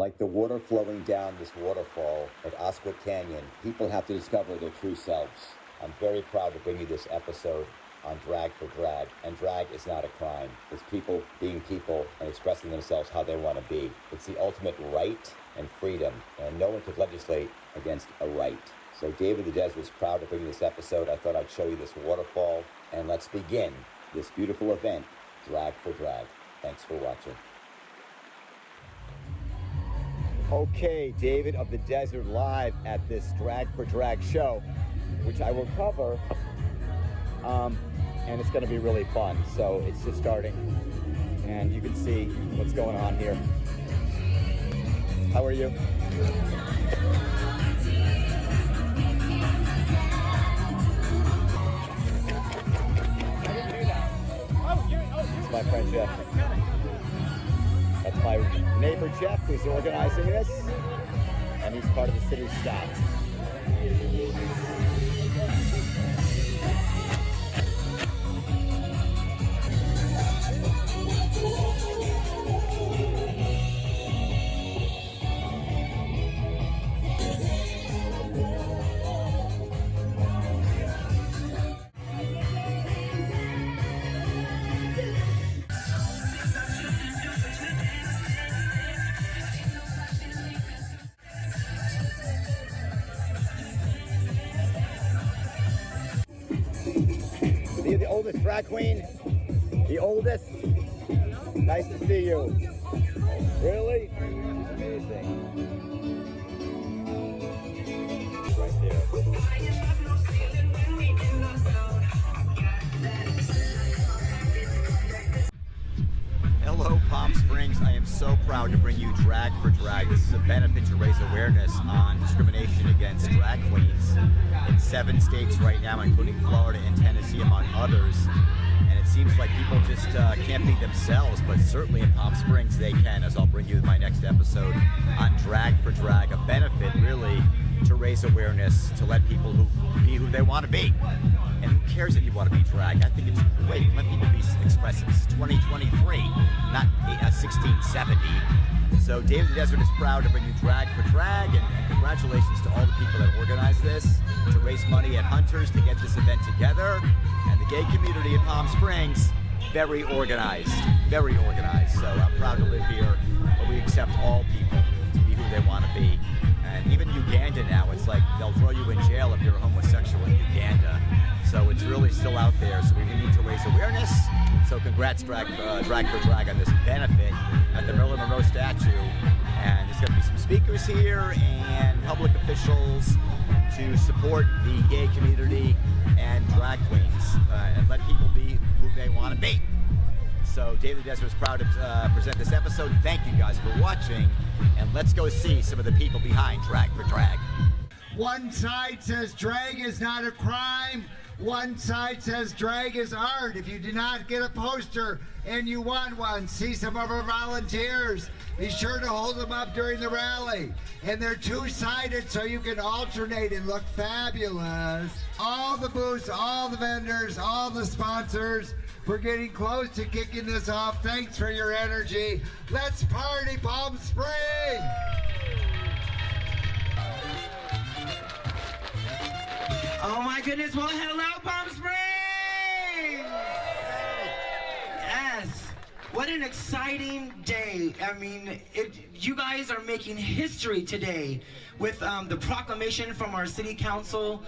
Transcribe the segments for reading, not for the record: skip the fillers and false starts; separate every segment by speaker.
Speaker 1: Like the water flowing down this waterfall at Oscar Canyon, people have to discover their true selves. I'm very proud to bring you this episode on Drag4Drag, and drag is not a crime. It's people being people and expressing themselves how they want to be. It's the ultimate right and freedom, and no one could legislate against a right. So David the Desert is proud to bring you this episode. I thought I'd show you this waterfall, and let's begin this beautiful event, Drag4Drag. Thanks for watching. Okay, David of the Desert live at this Drag4Drag show, which I will cover, and it's going to be really fun. So it's just starting, and you can see what's going on here. How are you? This is my friend Jeff. That's my neighbor Jeff, who's organizing this, and he's part of the city staff. The oldest drag queen? The oldest? Nice to see you. Really? Amazing. Right there. Hello, Palm Springs. I am so proud to bring you Drag4Drag. This is a benefit to raise awareness on discrimination against drag queens in 7 states right now, including Florida and Tennessee, among others. And it seems like people just can't be themselves, but certainly in Palm Springs they can, as I'll bring you my next episode on Drag4Drag, a benefit really to raise awareness, to let people be who they want to be. And who cares if you want to be drag? I think it's great. Let people be expressive. This is 2023, not 1670. So David the Desert is proud to bring you Drag4Drag, and congratulations to all the people that organized this to raise money at Hunters to get this event together. And the gay community in Palm Springs, very organized, very organized. So I'm proud to live here, but we accept all people to be who they want to be. And even Uganda now, it's like they'll throw you in jail if you're a homosexual in Uganda. So it's really still out there. So we need to raise awareness. So congrats, Drag4Drag, on this benefit at the Marilyn Monroe statue. And there's going to be some speakers here and public officials to support the gay community and drag queens and let people be who they want to be. So David the Desert is proud to present this episode. Thank you guys for watching, and let's go see some of the people behind Drag4Drag.
Speaker 2: One side says drag is not a crime. One side says drag is art. If you did not get a poster and you want one, see some of our volunteers. Be sure to hold them up during the rally. And they're two-sided so you can alternate and look fabulous. All the booths, all the vendors, all the sponsors. We're getting close to kicking this off. Thanks for your energy. Let's party, Palm Springs!
Speaker 3: Oh my goodness, well hello Palm Springs! Yes, what an exciting day. I mean, you guys are making history today with the proclamation from our city council.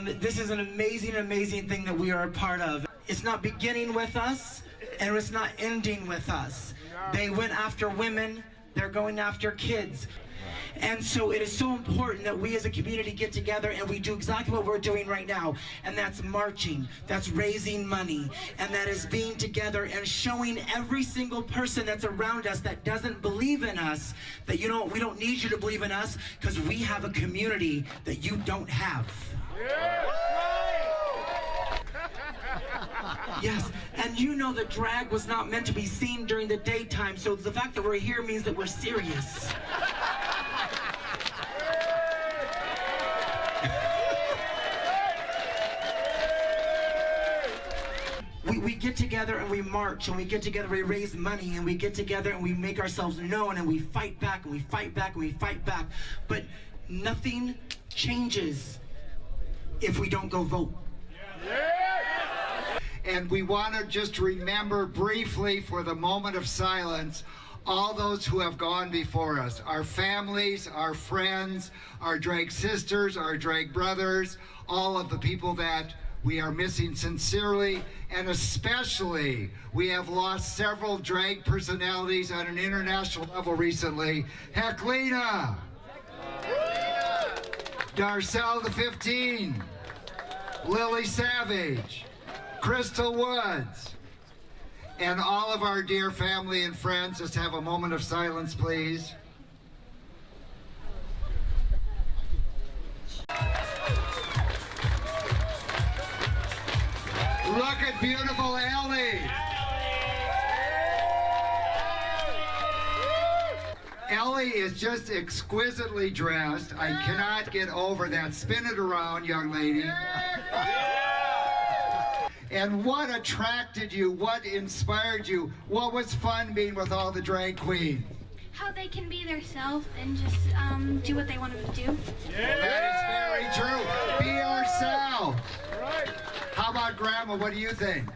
Speaker 3: This is an amazing, amazing thing that we are a part of. It's not beginning with us, and it's not ending with us. They went after women, they're going after kids. And so it is so important that we as a community get together and we do exactly what we're doing right now. And that's marching, that's raising money, and that is being together and showing every single person that's around us that doesn't believe in us that we don't need you to believe in us, because we have a community that you don't have. Yeah. Yes, and you know that drag was not meant to be seen during the daytime, so the fact that we're here means that we're serious. We get together and we march, and we get together, we raise money, and we get together and we make ourselves known, and we fight back, and we fight back, and we fight back. But nothing changes if we don't go vote.
Speaker 2: And we want to just remember briefly for the moment of silence all those who have gone before us, our families, our friends, our drag sisters, our drag brothers, all of the people that we are missing sincerely, and especially we have lost several drag personalities on an international level recently. Heclina, Darcel the 15, Lily Savage, Crystal Woods, and all of our dear family and friends. Just have a moment of silence, please. Look at beautiful Ellie. Ellie is just exquisitely dressed. I cannot get over that. Spin it around, young lady. And what attracted you? What inspired you? What was fun being with all the drag queens?
Speaker 4: How they can be themselves and just do what they want to do.
Speaker 2: That is very true. Be ourselves. How about Grandma? What do you think?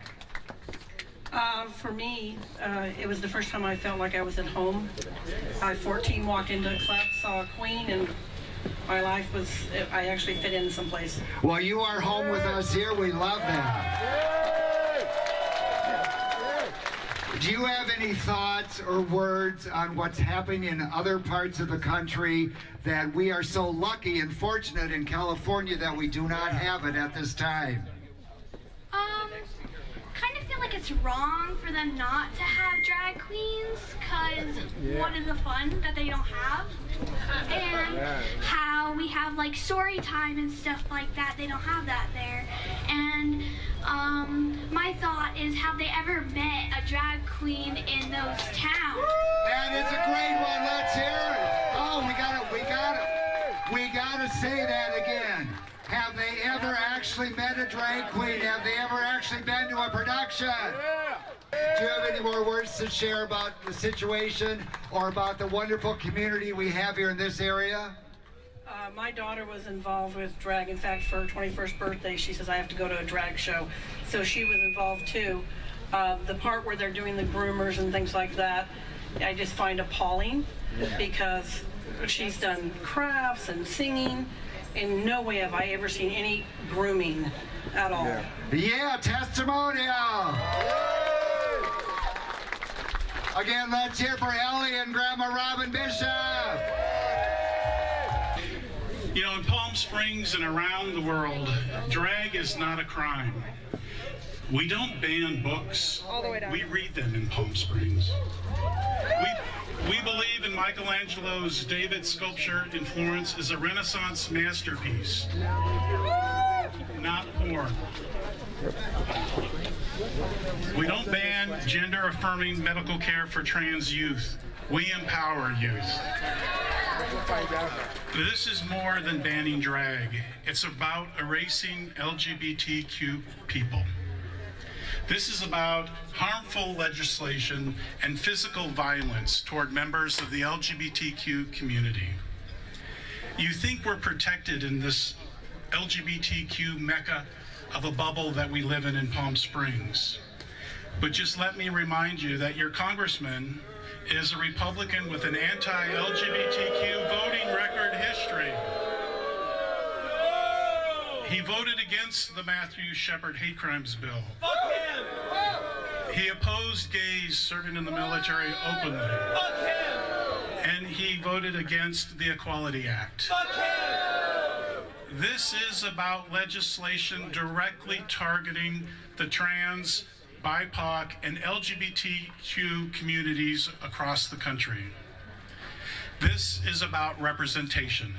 Speaker 5: For me, it was the first time I felt like I was at home. I, 14, walked into a club, saw a queen, and my life was, I actually fit in someplace.
Speaker 2: Well, you are home with us here. We love that. Do you have any thoughts or words on what's happening in other parts of the country that we are so lucky and fortunate in California that we do not have it at this time?
Speaker 4: Kind of feel like it's wrong for them not to have drag queens, because what is the fun that they don't have? And how we have like story time and stuff like that, they don't have that there. And my thought is, have they ever met a drag queen in those towns?
Speaker 2: That is a great one. Let's hear it. Oh, we gotta say that again. Have they ever actually met a drag queen? Have they ever actually been to a production? Do you have any more words to share about the situation or about the wonderful community we have here in this area?
Speaker 5: My daughter was involved with drag. In fact, for her 21st birthday, she says, I have to go to a drag show. So she was involved too. The part where they're doing the groomers and things like that, I just find appalling because she's done crafts and singing. In no way have I ever seen any grooming at all.
Speaker 2: Yeah, testimonial. Again, let's hear for Ellie and Grandma Robin Bishop.
Speaker 6: You know, in Palm Springs and around the world, drag is not a crime. We don't ban books. We read them in Palm Springs. We believe in Michelangelo's David sculpture in Florence is a Renaissance masterpiece, not porn. We don't ban gender-affirming medical care for trans youth. We empower youth. This is more than banning drag. It's about erasing LGBTQ people. This is about harmful legislation and physical violence toward members of the LGBTQ community. You think we're protected in this LGBTQ mecca of a bubble that we live in Palm Springs. But just let me remind you that your congressman is a Republican with an anti-LGBTQ voting record history. He voted against the Matthew Shepard hate crimes bill.
Speaker 7: Fuck him!
Speaker 6: He opposed gays serving in the military openly.
Speaker 7: Fuck him!
Speaker 6: And he voted against the Equality Act.
Speaker 7: Fuck him!
Speaker 6: This is about legislation directly targeting the trans, BIPOC, and LGBTQ communities across the country. This is about representation.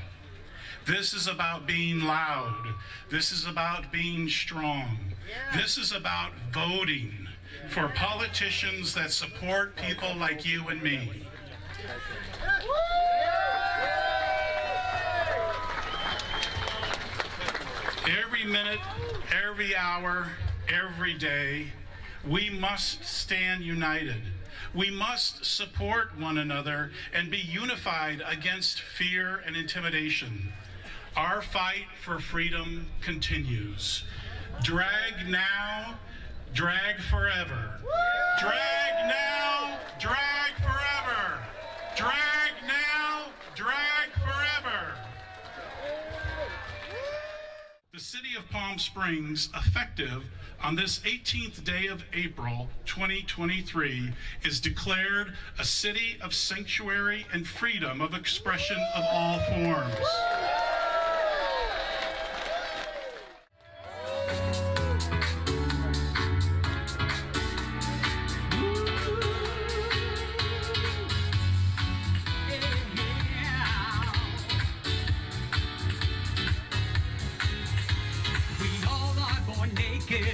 Speaker 6: This is about being loud. This is about being strong. This is about voting for politicians that support people like you and me. Every minute, every hour, every day, We must stand united. We must support one another and be unified against fear and intimidation. Our fight for freedom continues. Drag now, drag forever. Drag now, drag forever. Drag now, drag forever. The City of Palm Springs, effective on this 18th day of April 2023, is declared a city of sanctuary and freedom of expression of all forms.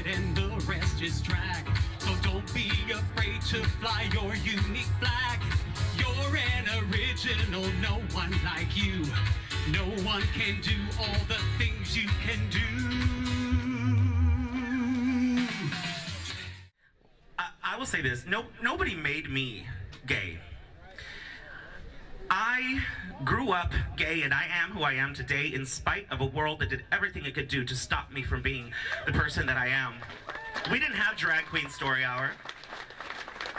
Speaker 8: And the rest is drag. So don't be afraid to fly your unique flag. You're an original, no one like you. No one can do all the things you can do.
Speaker 9: I will say this, nobody made me gay. I grew up gay and I am who I am today in spite of a world that did everything it could do to stop me from being the person that I am. We didn't have Drag Queen Story Hour.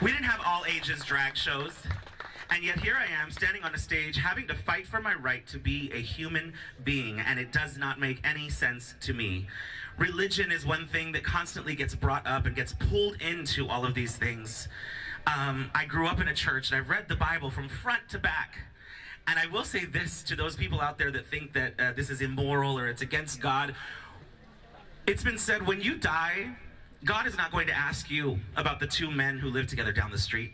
Speaker 9: We didn't have all ages drag shows. And yet here I am standing on a stage having to fight for my right to be a human being, and it does not make any sense to me. Religion is one thing that constantly gets brought up and gets pulled into all of these things. I grew up in a church and I've read the Bible from front to back. And I will say this to those people out there that think that this is immoral or it's against God. It's been said, when you die, God is not going to ask you about the two men who live together down the street.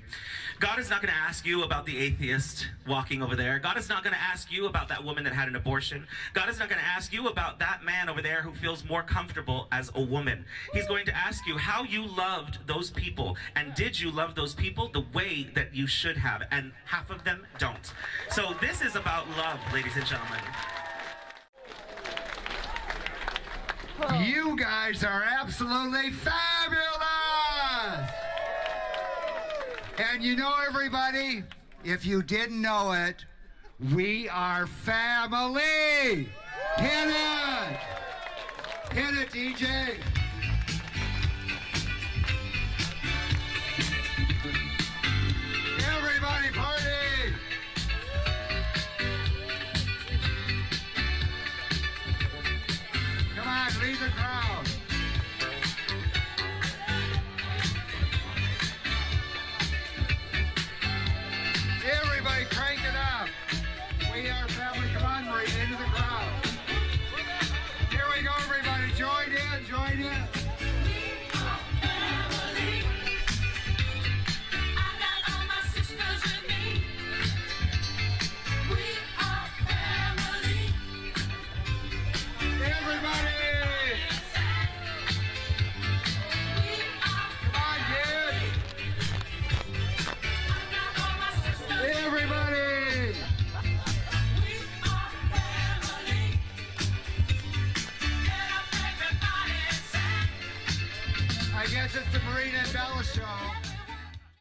Speaker 9: God is not going to ask you about the atheist walking over there. God is not going to ask you about that woman that had an abortion. God is not going to ask you about that man over there who feels more comfortable as a woman. He's going to ask you how you loved those people, and did you love those people the way that you should have, and half of them don't. So this is about love, ladies and gentlemen.
Speaker 2: You guys are absolutely fabulous! And you know, everybody, if you didn't know it, we are family! Hit it! Hit it, DJ! Everybody party! Come on, lead the crowd. Everybody crank it up. We are family. Come on, Marie, into the crowd. Here we go, everybody. Join in, join in. I guess it's the Marina and Bella show.